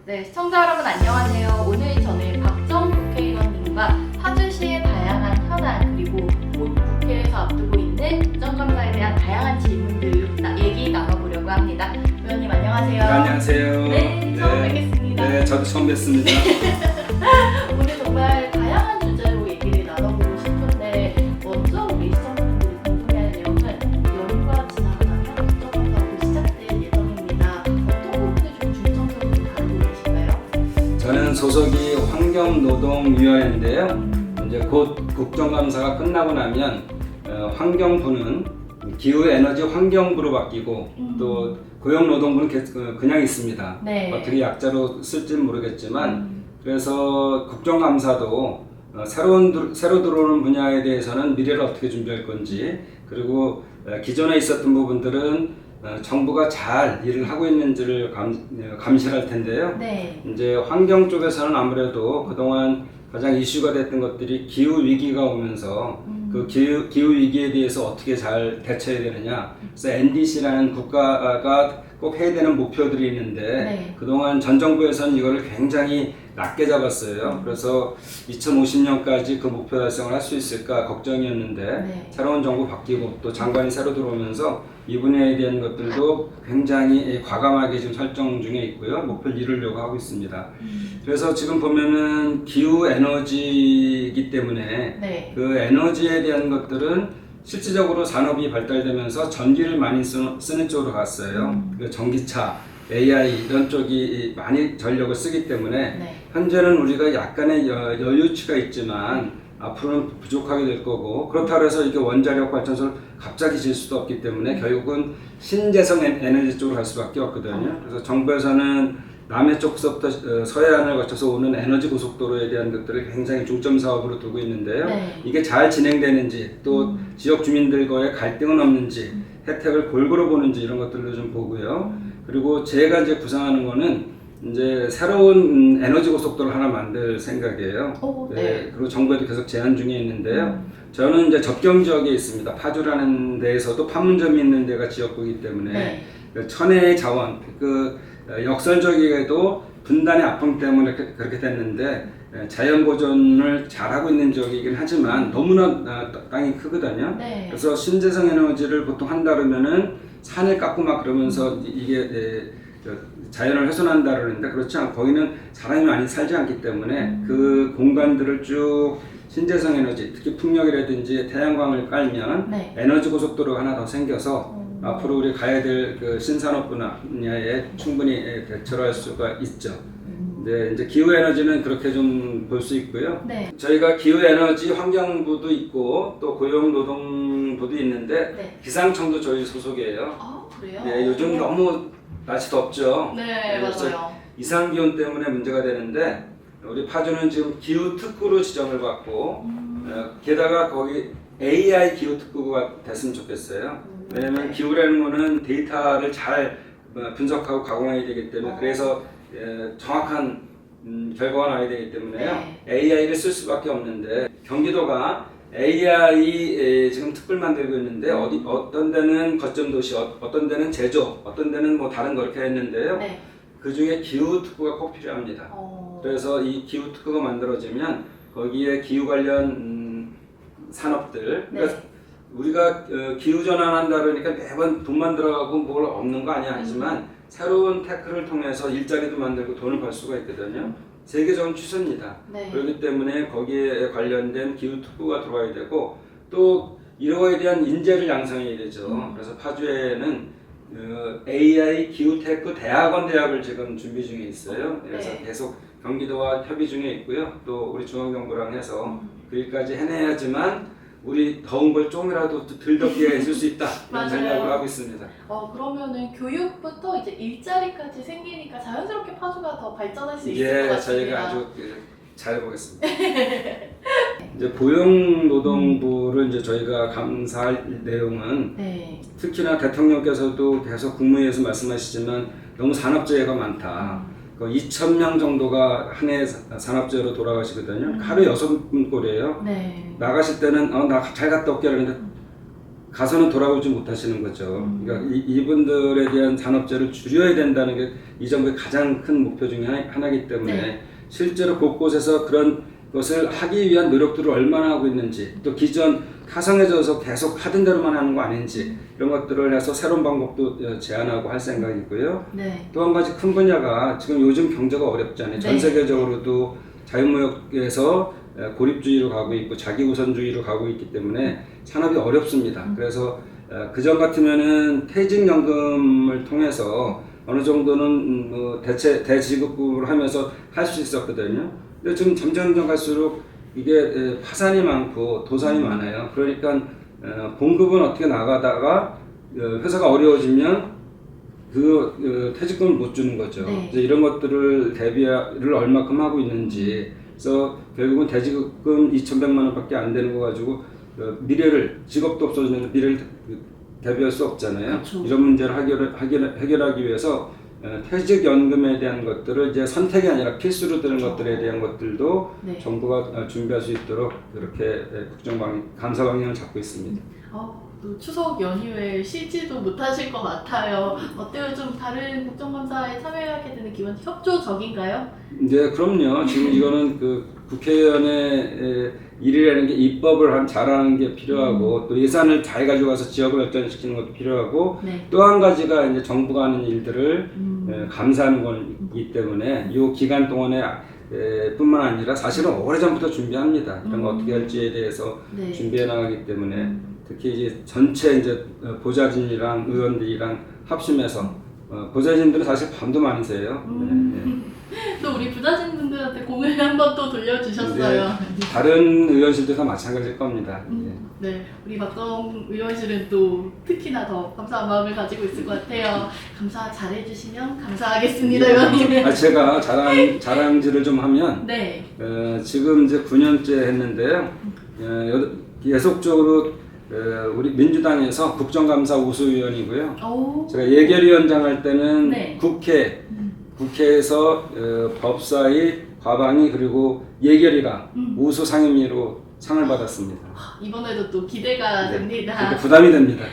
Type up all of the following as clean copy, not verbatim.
네, 시청자 여러분 안녕하세요. 오늘 저는 박정 국회의원님과 파주시의 다양한 현안 그리고 곧 국회에서 앞두고 있는 국정감사에 대한 다양한 질문들 얘기 나눠보려고 합니다. 의원님 안녕하세요. 네, 안녕하세요. 네, 처음 뵙겠습니다. 네, 저도 처음 뵙습니다. 오늘 정말 다양한 주제로 얘기를 나눠보고 싶은데 먼저 우리 시청자분들이 궁금해하는 내용은 연휴가 지나고 나면 국정감사가 시작될 예정입니다. 어떤 부분을 좀 중점적으로 다루고 계신가요? 저는 소속이 환경노동위원회인데요. 이제 곧 국정감사가 끝나고 나면 환경부는 기후에너지 환경부로 바뀌고 또 고용노동부는 그냥 있습니다. 네. 어떻게 약자로 쓸지는 모르겠지만 그래서 국정감사도 새로 들어오는 분야에 대해서는 미래를 어떻게 준비할 건지 그리고 기존에 있었던 부분들은 정부가 잘 일을 하고 있는지를 감시할 텐데요. 네. 이제 환경 쪽에서는 아무래도 그동안 가장 이슈가 됐던 것들이 기후 위기가 오면서 그 기후 위기에 대해서 어떻게 잘 대처해야 되느냐. 그래서 NDC라는 국가가 꼭 해야 되는 목표들이 있는데 네. 그동안 전 정부에서는 이거를 굉장히 낮게 잡았어요. 그래서 2050년까지 그 목표 달성을 할 수 있을까 걱정이었는데 네. 새로운 정부 바뀌고 또 장관이 새로 들어오면서 이 분야에 대한 것들도 굉장히 과감하게 지금 설정 중에 있고요. 목표를 이루려고 하고 있습니다. 그래서 지금 보면은 기후 에너지이기 때문에 네. 그 에너지에 대한 것들은 실질적으로 산업이 발달되면서 전기를 많이 쓰는 쪽으로 갔어요. 그 전기차, AI 이런 쪽이 많이 전력을 쓰기 때문에 네. 현재는 우리가 약간의 여유치가 있지만 앞으로는 부족하게 될 거고 그렇다고 해서 이게 원자력 발전소를 갑자기 질 수도 없기 때문에 결국은 신재생 에너지 쪽으로 갈 수밖에 없거든요. 그래서 정부에서는 남해 쪽서부터 서해안을 거쳐서 오는 에너지 고속도로에 대한 것들을 굉장히 중점 사업으로 두고 있는데요. 네. 이게 잘 진행되는지 또 지역 주민들과의 갈등은 없는지 혜택을 골고루 보는지 이런 것들도 좀 보고요. 그리고 제가 이제 구상하는 거는 이제 새로운 에너지 고속도로 하나 만들 생각이에요. 오, 네. 네. 그리고 정부에도 계속 제안 중에 있는데요. 저는 이제 접경 지역에 있습니다. 파주라는 데에서도 판문점이 있는 데가 지역구이기 때문에 네. 천혜의 자원, 역설적이게도 분단의 아픔 때문에 그렇게 됐는데 자연 보존을 잘하고 있는 지역이긴 하지만 너무나 땅이 크거든요. 네. 그래서 신재생 에너지를 보통 한다면은 산을 깎고 막 그러면서 이게 자연을 훼손한다 그러는데 그렇지 않고 거기는 사람이 많이 살지 않기 때문에 그 공간들을 쭉 신재생 에너지, 특히 풍력이라든지 태양광을 깔면 네. 에너지 고속도로가 하나 더 생겨서 앞으로 우리 가야 될 그 신산업 분야에 충분히 대처를 할 수가 있죠. 네, 이제 기후 에너지는 그렇게 좀 볼 수 있고요. 네. 저희가 기후 에너지 환경부도 있고 또 고용노동부도 있는데 네. 기상청도 저희 소속이에요. 아, 그래요? 네, 요즘 너무 날씨 덥죠. 네, 그래서 맞아요. 이상 기온 때문에 문제가 되는데 우리 파주는 지금 기후 특구로 지정을 받고 게다가 거기 AI 기후 특구가 됐으면 좋겠어요. 왜냐면 네. 기후라는 거는 데이터를 잘 분석하고 가공해야 되기 때문에 그래서 정확한 결과가 나와야 되기 때문에요. 네. AI를 쓸 수밖에 없는데 경기도가 AI 지금 특구를 만들고 있는데 어떤 데는 거점 도시, 어떤 데는 제조, 어떤 데는 뭐 다른 거 이렇게 했는데요. 네. 그 중에 기후 특구가 꼭 필요합니다. 그래서 이 기후 특구가 만들어지면 거기에 기후 관련 산업들, 그러니까 우리가 기후 전환한다 그러니까 매번 돈만 들어가고 뭘 없는 거 아니야 하지만 새로운 테크를 통해서 일자리도 만들고 돈을 벌 수가 있거든요. 세계적인 추세입니다. 네. 그렇기 때문에 거기에 관련된 기후 특구가 들어와야 되고 또 이거에 대한 인재를 양성해야 되죠. 그래서 파주에는 AI 기후테크 대학을 지금 준비 중에 있어요. 그래서 네. 계속 경기도와 협의 중에 있고요. 또 우리 중앙정부랑 해서 그 일까지 해내야지만 우리 더운 걸 조금이라도 덜 덥게 해줄 수 있다 이런 맞아요. 생각을 하고 있습니다. 그러면은 교육부터 이제 일자리까지 생기니까 자연스럽게 파주가 더 발전할 수 있을 것 예, 같습니다. 저희가 아주 잘 보겠습니다. 이제 고용노동부를 이제 저희가 감사할 내용은 네. 특히나 대통령께서도 계속 국무회의에서 말씀하시지만 너무 산업재해가 많다. 그 2,000명 정도가 한 해 산업재해로 돌아가시거든요. 하루 6분 꼴이에요. 네. 나가실 때는 나 잘 갔다 올게 그러는데 가서는 돌아오지 못하시는 거죠. 그러니까 이분들에 대한 산업재해를 줄여야 된다는 게 이 정부의 가장 큰 목표 중에 하나이기 때문에 네. 실제로 곳곳에서 그런 것을 하기 위한 노력들을 얼마나 하고 있는지, 또 기존 타성해져서 계속 하던 대로만 하는 거 아닌지, 이런 것들을 해서 새로운 방법도 제안하고 할 생각이고요. 네. 또 한 가지 큰 분야가 지금 요즘 경제가 어렵잖아요. 전 네. 세계적으로도 자유무역에서 고립주의로 가고 있고 자기우선주의로 가고 있기 때문에 산업이 어렵습니다. 그래서 그전 같으면은 퇴직연금을 통해서 어느 정도는 뭐 대지급을 하면서 할 수 있었거든요. 근데 지금 점점 갈수록 이게 파산이 많고 도산이 많아요. 그러니까 공급은 어떻게 나가다가 회사가 어려워지면 퇴직금을 못 주는 거죠. 네. 이제 이런 것들을 대비를 얼마큼 하고 있는지, 그래서 결국은 대지금 2,100만 원밖에 안 되는 거 가지고 미래를, 직업도 없어지는 미래를 대비할 수 없잖아요. 그렇죠. 이런 문제를 해결하기 위해서 퇴직연금에 대한 것들을 이제 선택이 아니라 필수로 드는 것들에 대한 것들도 네. 정부가 준비할 수 있도록 그렇게 감사 방향을 잡고 있습니다. 또 추석 연휴에 쉬지도 못하실 것 같아요. 어때요? 좀 다른 국정감사에 참여하게 되는 기분 협조적인가요? 네, 그럼요. 지금 이거는 국회의원의 일이라는 게 입법을 잘하는 게 필요하고, 또 예산을 잘 가져가서 지역을 발전시키는 것도 필요하고, 네. 또 한 가지가 이제 정부가 하는 일들을 감사하는 거기 때문에 이 기간 동안에 뿐만 아니라 사실은 오래전부터 준비합니다. 이런 거 어떻게 할지에 대해서 네. 준비해 나가기 때문에 특히 이제 전체 이제 보좌진이랑 의원들이랑 합심해서 보좌진들은 사실 밤도 많이 새요. 또 우리 부자진분들한테 공을 한번 또 돌려주셨어요. 다른 의원실도 다 마찬가지일 겁니다. 네, 우리 박정 의원실은 또 특히나 더 감사한 마음을 가지고 있을 것 같아요. 감사 잘해주시면 감사하겠습니다, 의원님. 제가 자랑질을 좀 하면 네. 지금 이제 9년째 했는데요. 계속적으로 우리 민주당에서 국정감사 우수위원이고요. 오. 제가 예결위원장 할 때는 네. 국회에서 법사위, 과방위 그리고 예결위가 우수 상임위로 상을 받았습니다. 이번에도 또 기대가 됩니다. 그렇게 부담이 됩니다.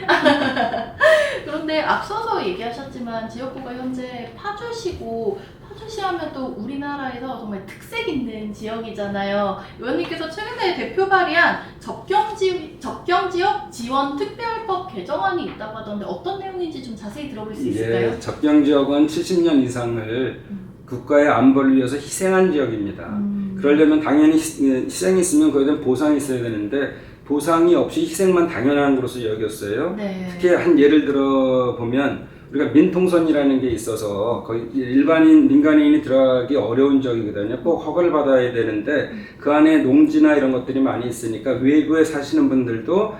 그런데 앞서서 얘기하셨지만 지역구가 현재 파주시고, 파주시 하면 또 우리나라에서 정말 특색 있는 지역이잖아요. 의원님께서 최근에 대표 발의한 접경지역 지원 특별법 개정안이 있다고 하던데 어떤 내용인지 좀 자세히 들어볼 수 있을까요? 예, 접경지역은 70년 이상을 국가의 안보를 위해서 희생한 지역입니다. 그러려면 당연히 희생이 있으면 거기에 대한 보상이 있어야 되는데 보상이 없이 희생만 당연한 것으로 여겼어요. 네. 특히 한 예를 들어 보면 우리가 민통선이라는 게 있어서 거의 민간인이 들어가기 어려운 지역이거든요. 꼭 허가를 받아야 되는데 그 안에 농지나 이런 것들이 많이 있으니까 외부에 사시는 분들도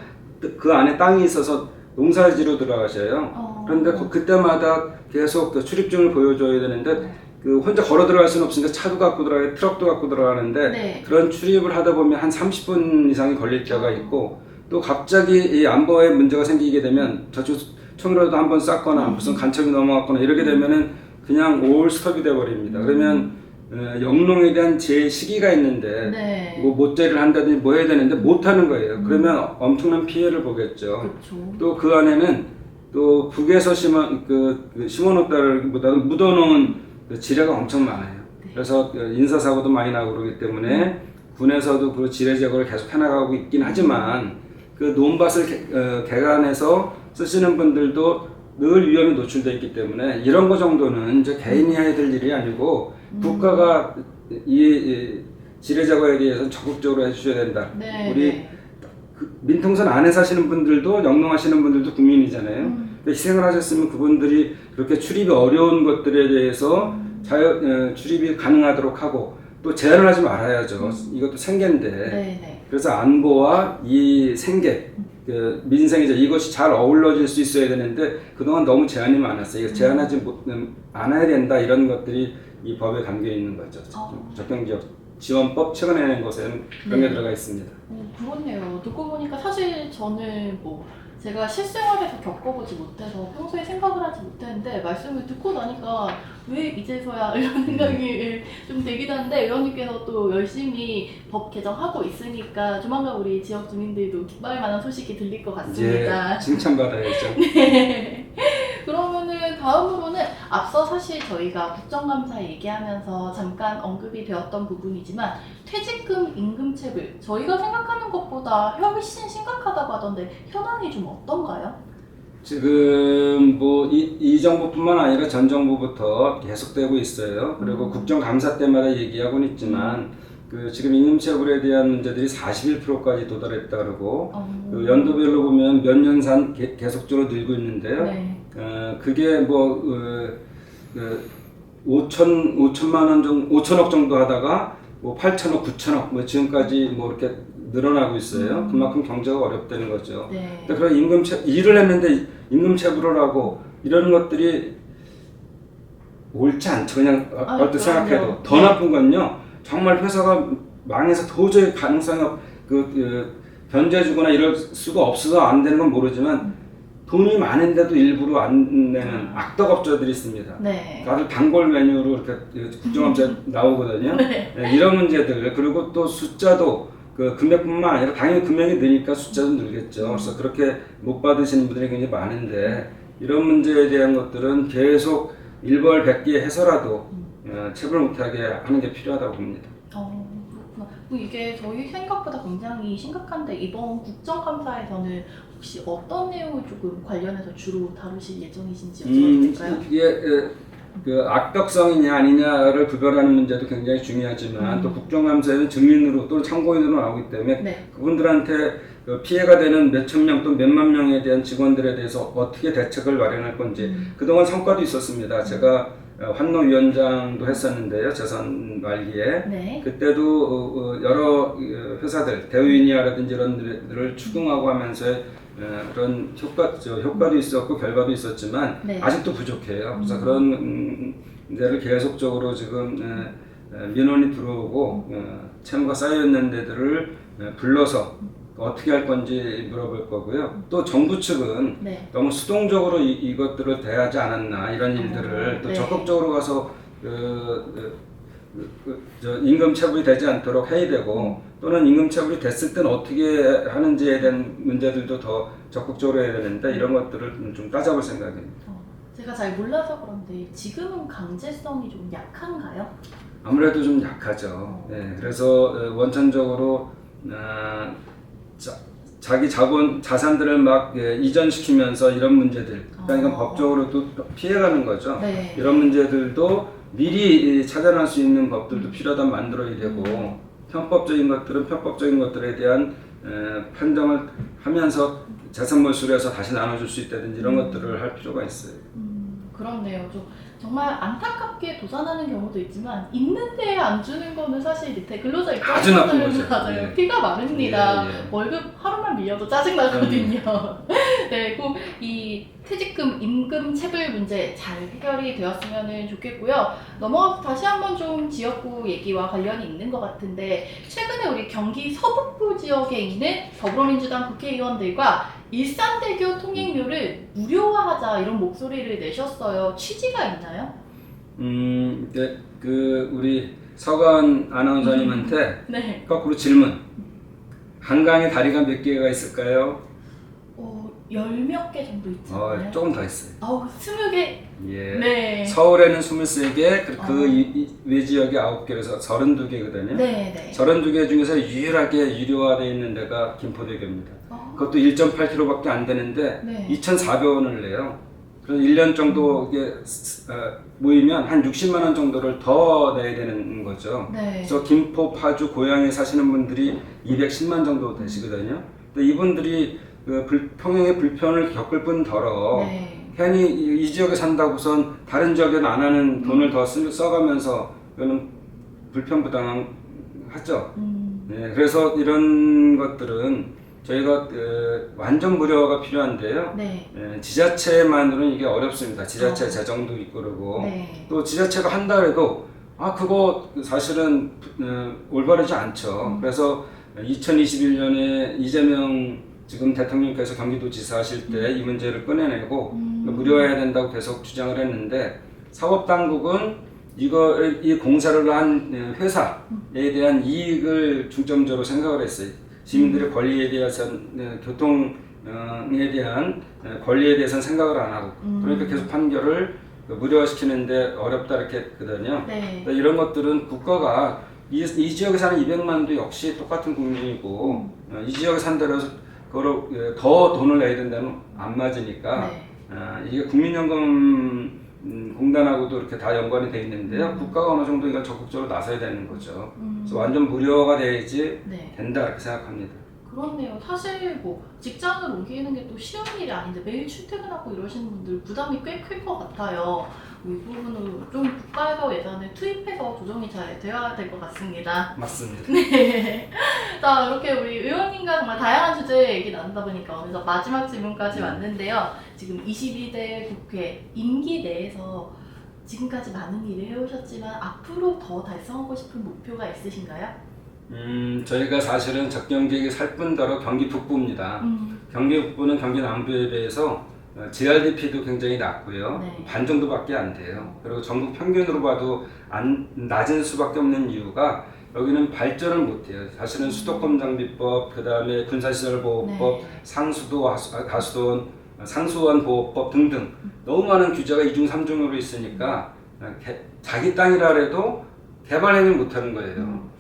그 안에 땅이 있어서 농사지로 들어가셔요. 그런데 그때마다 계속 출입증을 보여줘야 되는데 혼자 걸어 들어갈 수는 없으니까 차도 갖고 들어가고 트럭도 갖고 들어가는데 네. 그런 출입을 하다 보면 한 30분 이상이 걸릴 때가 있고, 또 갑자기 이 안보에 문제가 생기게 되면 저쪽 총이라도 한번 쐈거나 무슨 간첩이 넘어갔거나 이렇게 되면은 그냥 올 스톱이 돼버립니다. 그러면 영농에 대한 제 시기가 있는데 네. 뭐 못제를 한다든지 뭐 해야 되는데 못 하는 거예요. 그러면 엄청난 피해를 보겠죠. 그렇죠. 또 그 안에는 또 북에서 심어놓다기보다는 묻어놓은 지뢰가 엄청 많아요. 그래서 인사사고도 많이 나고 그러기 때문에 군에서도 그 지뢰 제거를 계속 해나가고 있긴 하지만 그 논밭을 개간해서 쓰시는 분들도 늘 위험에 노출되어 있기 때문에 이런 거 정도는 이제 개인이 해야 될 일이 아니고 국가가 이 지뢰 제거에 대해서 적극적으로 해주셔야 된다. 네. 우리 민통선 안에 사시는 분들도 영농하시는 분들도 국민이잖아요. 근데 희생을 하셨으면 그분들이 그렇게 출입이 어려운 것들에 대해서 출입이 가능하도록 하고 또 제한을 하지 말아야죠. 이것도 생계인데. 네. 그래서 안보와 이 생계, 민생이죠. 이것이 잘 어우러질 수 있어야 되는데 그동안 너무 제한이 많았어요. 이거 제한하지 않아야 된다 이런 것들이 이 법에 담겨 있는 거죠. 접경지역 지원법 최근에 낸 것에는 그런 게 들어가 있습니다. 그렇네요. 듣고 보니까 사실 저는 뭐 제가 실생활에서 겪어보지 못해서 평소에 생각을 하지 못했는데 말씀을 듣고 나니까 왜 이제서야 이런 생각이 좀 되기도 한데 의원님께서 또 열심히 법 개정하고 있으니까 조만간 우리 지역 주민들도 기뻐할 만한 소식이 들릴 것 같습니다. 이제 칭찬받아야죠. 네. 그러면은 다음으로는 앞서 사실 저희가 국정감사 얘기하면서 잠깐 언급이 되었던 부분이지만 퇴직금 임금체불 저희가 생각하는 것보다 훨씬 심각하다고 하던데 현황이 좀 어떤가요? 지금 뭐 이 정부뿐만 아니라 전 정부부터 계속되고 있어요. 그리고 국정감사 때마다 얘기하고는 있지만 그 지금 임금체불에 대한 문제들이 41%까지 도달했다 그러고 그 연도별로 보면 몇 년산 계속적으로 늘고 있는데요. 네. 그게 뭐 5천만 원 정도, 5천억 정도 하다가 뭐 8천억, 9천억 뭐 지금까지 뭐 이렇게 늘어나고 있어요. 그만큼 경제가 어렵다는 거죠. 네. 그런 일을 했는데 임금체불을 하고 이런 것들이 옳지 않죠. 그냥 얼핏 생각해도 더 나쁜 건요. 정말 회사가 망해서 도저히 가능성이 변제해주거나 이럴 수가 없어서 안 되는 건 모르지만 돈이 많은데도 일부러 안 내는 악덕업자들이 있습니다. 네. 다들 단골 메뉴로 이렇게 국정감사에 나오거든요. 네. 네, 이런 문제들 그리고 또 숫자도 그 금액뿐만 아니라 당연히 금액이 느니까 숫자도 늘겠죠. 그래서 그렇게 못 받으시는 분들이 굉장히 많은데 이런 문제에 대한 것들은 계속 일벌백계 해서라도 체불 못하게 하는 게 필요하다고 봅니다. 그렇구나. 이게 저희 생각보다 굉장히 심각한데 이번 국정감사에서는 혹시 어떤 내용을 조금 관련해서 주로 다루실 예정이신지 여쭤봐도 될까요? 이게 그 악덕성이냐 아니냐를 구별하는 문제도 굉장히 중요하지만 또 국정감사에는 증인으로 또는 참고인으로 나오기 때문에 네. 그분들한테 피해가 되는 몇천 명 또 몇만 명에 대한 직원들에 대해서 어떻게 대책을 마련할 건지 그동안 성과도 있었습니다. 제가 환노위원장도 했었는데요. 재선 말기에. 네. 그때도 여러 회사들, 대우이니아라든지 이런 데를 추궁하고 하면서 그런 효과도 있었고 결과도 있었지만 네. 아직도 부족해요. 그래서 그런 데를 계속적으로 지금 민원이 들어오고 채무가 쌓여있는 데들을 불러서 어떻게 할 건지 물어볼 거고요. 또 정부 측은 네. 너무 수동적으로 이것들을 대하지 않았나 이런 일들을 또 네. 적극적으로 가서 임금 체불이 되지 않도록 해야 되고 또는 임금 체불이 됐을 때는 어떻게 하는지에 대한 문제들도 더 적극적으로 해야 되는데 이런 것들을 좀 따져볼 생각입니다. 제가 잘 몰라서 그런데 지금은 강제성이 좀 약한가요? 아무래도 좀 약하죠. 네, 그래서 원천적으로 자기 자산들을 막 이전시키면서 이런 문제들, 그러니까 이건 법적으로도 피해가는 거죠. 네. 이런 문제들도 미리 차단할 수 있는 법들도 필요하다 만들어야 되고 편법적인 것들은 편법적인 것들에 대한 판정을 하면서 재산 몰수를 해서 다시 나눠줄 수 있다든지 이런 것들을 할 필요가 있어요. 그렇네요. 정말 안타깝게 도산하는 경우도 있지만 있는 데에 안 주는 거는 사실 밑에 근로자 입장에서는 맞아요. 네. 피가 마릅니다. 예. 월급 하루만 밀려도 짜증나거든요. 네, 꼭 이 퇴직금, 임금 체불 문제 잘 해결이 되었으면 좋겠고요. 넘어가서 다시 한번 좀 지역구 얘기와 관련이 있는 것 같은데 최근에 우리 경기 서북부 지역에 있는 더불어민주당 국회의원들과 일산대교 통행료를 무료화하자 이런 목소리를 내셨어요. 취지가 있나요? 네, 우리 서관 아나운서님한테 네. 거꾸로 질문. 한강에 다리가 몇 개가 있을까요? 10몇 개 정도 있잖아요. 조금 더 있어요. 20개? 예. 네. 서울에는 23개, 외 지역에 9개에서 32개거든요. 네, 네. 32개 중에서 유일하게 유료화되어 있는 데가 김포대교입니다. 그것도 1.8km밖에 안 되는데 네. 2,400원을 내요. 그래서 1년 정도 모이면 한 60만 원 정도를 더 내야 되는 거죠. 네. 그래서 김포, 파주, 고양에 사시는 분들이 210만 정도 되시거든요. 근데 이분들이 평행의 불편을 겪을 뿐더러 네. 괜히 이 지역에 산다고선 다른 지역에는 안 하는 돈을 더 써가면서 이거는 불편부당하죠. 네, 그래서 이런 것들은 저희가 완전 무료화가 필요한데요. 네. 지자체만으로는 이게 어렵습니다. 지자체 재정도 있고 그러고 네. 또 지자체가 한다 해도 그거 사실은 올바르지 않죠. 그래서 2021년에 이재명 지금 대통령께서 경기도지사 하실 때 이 문제를 꺼내내고 무료화해야 된다고 계속 주장을 했는데 사법당국은 이 공사를 한 회사에 대한 이익을 중점적으로 생각을 했어요. 시민들의 권리에 대해서는 교통에 대한 권리에 대해서는 생각을 안 하고 그러니까 계속 판결을 무료화시키는데 어렵다 이렇게 했거든요. 네. 이런 것들은 국가가 이 지역에 사는 200만도 역시 똑같은 국민이고 이 지역에 산다고 그거를 더 돈을 내야 된다는 안 맞으니까 네. 이게 국민연금 공단하고도 이렇게 다 연관이 돼 있는데요. 국가가 어느 정도 이걸 적극적으로 나서야 되는 거죠. 그래서 완전 무료화가 돼야지 네. 된다 이렇게 생각합니다. 그렇네요. 사실 뭐 직장을 옮기는 게 또 쉬운 일이 아닌데 매일 출퇴근하고 이러시는 분들 부담이 꽤 클 것 같아요. 이 부분은 좀 국가에서 예산을 투입해서 조정이 잘 돼야 될 것 같습니다. 맞습니다. 네. 자, 이렇게 우리 의원님과 정말 다양한 주제에 얘기 나누다 보니까 어느덧 마지막 질문까지 왔는데요. 지금 22대 국회 임기 내에서 지금까지 많은 일을 해오셨지만 앞으로 더 달성하고 싶은 목표가 있으신가요? 저희가 사실은 적경지역이 살 뿐더러 경기 북부입니다. 경기 북부는 경기 남부에 비해서 GRDP도 굉장히 낮고요. 네. 반 정도밖에 안 돼요. 그리고 전국 평균으로 봐도 낮은 수밖에 없는 이유가 여기는 발전을 못해요. 사실은 수도권 장비법, 그 다음에 군사시설보호법, 네. 상수도, 가수도원, 상수원 보호법 등등 너무 많은 규제가 2중 3중으로 있으니까 자기 땅이라 해도 개발행위 못하는 거예요.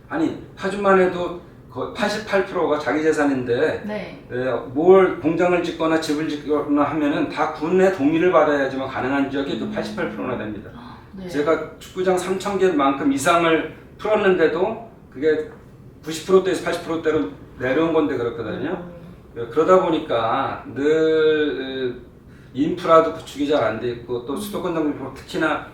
아니 파주만 해도 거의 88%가 자기 재산인데 네. 뭘 공장을 짓거나 집을 짓거나 하면은 다 군의 동의를 받아야지만 가능한 지역이 그 88%나 됩니다. 네. 제가 축구장 3,000개만큼 이상을 풀었는데도 그게 90%대에서 80%대로 내려온 건데 그렇거든요. 그러다 보니까 늘 인프라도 구축이 잘 안 돼 있고 또 수도권 정비법 특히나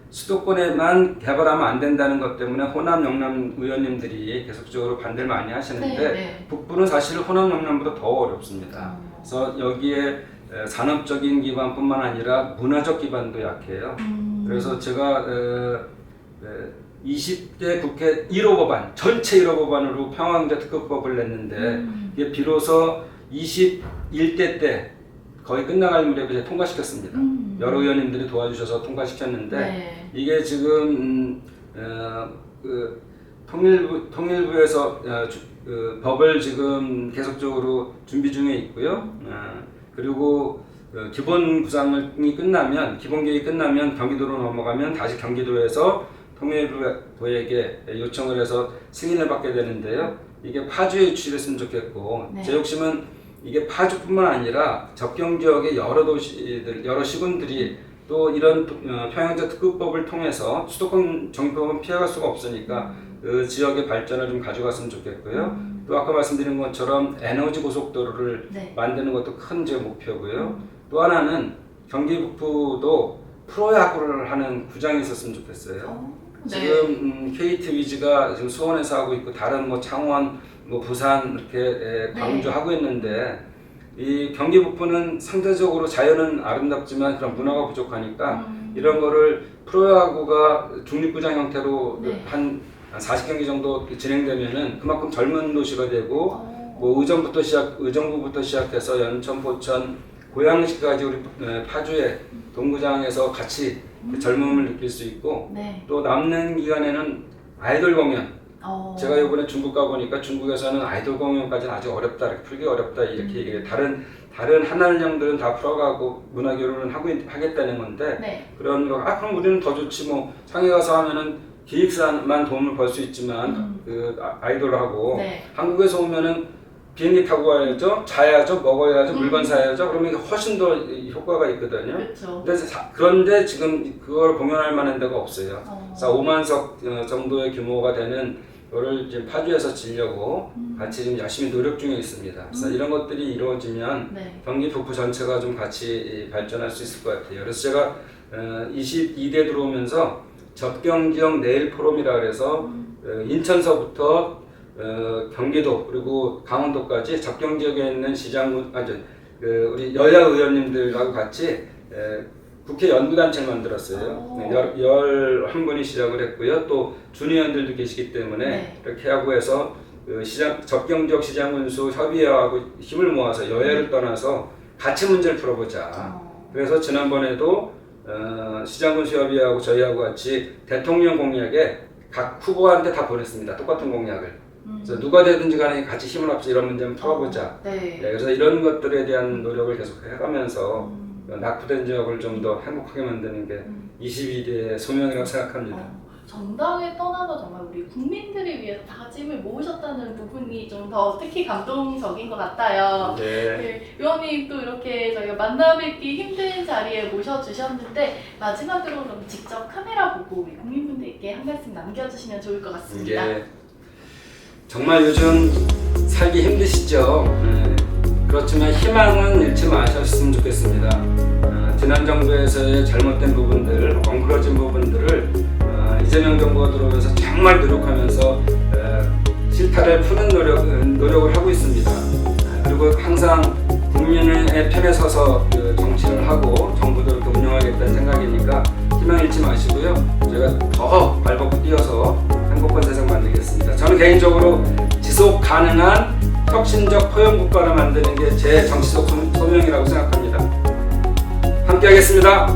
수도권에만 개발하면 안 된다는 것 때문에 호남, 영남 의원님들이 계속적으로 반대를 많이 하시는데 네. 북부는 사실 호남, 영남보다 더 어렵습니다. 그래서 여기에 산업적인 기반뿐만 아니라 문화적 기반도 약해요. 그래서 제가 20대 국회 1호 법안, 전체 1호 법안으로 평화경제 특급법을 냈는데 이게 비로소 21대 때 거의 끝나갈 무렵에 통과시켰습니다. 여러 의원님들이 도와주셔서 통과시켰는데 네. 이게 지금 그 통일부에서 법을 지금 계속적으로 준비 중에 있고요. 그리고 기본 구상이 끝나면 기본 계획이 끝나면 경기도로 넘어가면 다시 경기도에서 통일부에게 요청을 해서 승인을 받게 되는데요. 이게 파주에 유치됐으면 좋겠고 네. 제 욕심은 이게 파주뿐만 아니라 접경 지역의 여러 도시들, 여러 시군들이 또 이런 평양제 특급법을 통해서 수도권 정비법은 피해갈 수가 없으니까 그 지역의 발전을 좀 가져갔으면 좋겠고요. 또 아까 말씀드린 것처럼 에너지 고속도로를 네. 만드는 것도 큰 제 목표고요. 또 하나는 경기 북부도 프로야구를 하는 구장이 있었으면 좋겠어요. 네. 지금 KT 위즈가 지금 수원에서 하고 있고 다른 뭐 창원, 뭐 부산 이렇게 광주 하고 있는데 이 경기 북부는 상대적으로 자연은 아름답지만 그런 문화가 부족하니까 이런 거를 프로야구가 중립구장 형태로 네. 한 40경기 정도 진행되면은 그만큼 젊은 도시가 되고 뭐 의정부부터 시작해서 연천, 포천, 고양시까지 우리 파주의 동구장에서 같이 그 젊음을 느낄 수 있고 네. 또 남는 기간에는 아이돌 공연. 제가 이번에 중국 가보니까 중국에서는 아이돌 공연까지는 아직 어렵다, 이렇게 풀기 어렵다 이렇게 얘기해요. 다른 한한령들은 다 풀어가고 문화교류는 하겠다는 건데 네. 그런 거 그럼 우리는 더 좋지 뭐 상해 가서 하면은 기획사만 돈을 벌 수 있지만 그 아이돌을 하고 네. 한국에서 오면은 비행기 타고 가야죠, 자야죠, 먹어야죠, 물건 사야죠. 그러면 이게 훨씬 더 효과가 있거든요. 그렇죠. 그런데 지금 그걸 공연할 만한 데가 없어요. 그래서 5만석 정도의 규모가 되는 거를 지금 파주에서 지려고 같이 지금 열심히 노력 중에 있습니다. 그래서 이런 것들이 이루어지면 네. 경기 북부 전체가 좀 같이 발전할 수 있을 것 같아요. 그래서 제가 22대 들어오면서 접경지역 내일 포럼이라 그래서 인천서부터 경기도 그리고 강원도까지 접경 지역에 있는 우리 여야 의원님들하고 같이 국회 연구단체를 만들었어요. 11분이 시작을 했고요. 또 준의원들도 계시기 때문에 네. 이렇게 하고 해서 그 접경지역 시장 군수 협의회하고 힘을 모아서 여야를 떠나서 같이 문제를 풀어보자. 그래서 지난번에도 시장 군수 협의회하고 저희하고 같이 대통령 공약에 각 후보한테 다 보냈습니다. 똑같은 공약을. 그래서 누가 되든지 간에 같이 힘을 합쳐 이런 문제를 풀어보자. 네. 그래서 이런 것들에 대한 노력을 계속 해가면서 낙후된 지역을 좀 더 행복하게 만드는 게 22대의 소명이라고 생각합니다. 정당을 떠나서 정말 우리 국민들을 위해서 다짐을 모으셨다는 부분이 좀 더 특히 감동적인 것 같아요. 네. 의원님 또 이렇게 저희가 만나뵙기 힘든 자리에 모셔주셨는데 마지막으로 그럼 직접 카메라 보고 우리 국민분들께 한 말씀 남겨주시면 좋을 것 같습니다. 예. 정말 요즘 살기 힘드시죠? 그렇지만 희망은 잃지 마셨으면 좋겠습니다. 지난 정부에서의 잘못된 부분들, 엉클어진 부분들을 이재명 정부가 들어오면서 정말 노력하면서 실타를 푸는 노력을 하고 있습니다. 그리고 항상 국민의 편에 서서 정치를 하고 정부도 이렇게 운영하겠다는 생각이니까 희망 잃지 마시고요. 저희가 더 발벗고 뛰어서 행복한 세상 만들겠습니다. 저는 개인적으로 지속 가능한 혁신적 포용 국가를 만드는 게 제 정치적 소명이라고 생각합니다. 함께 하겠습니다.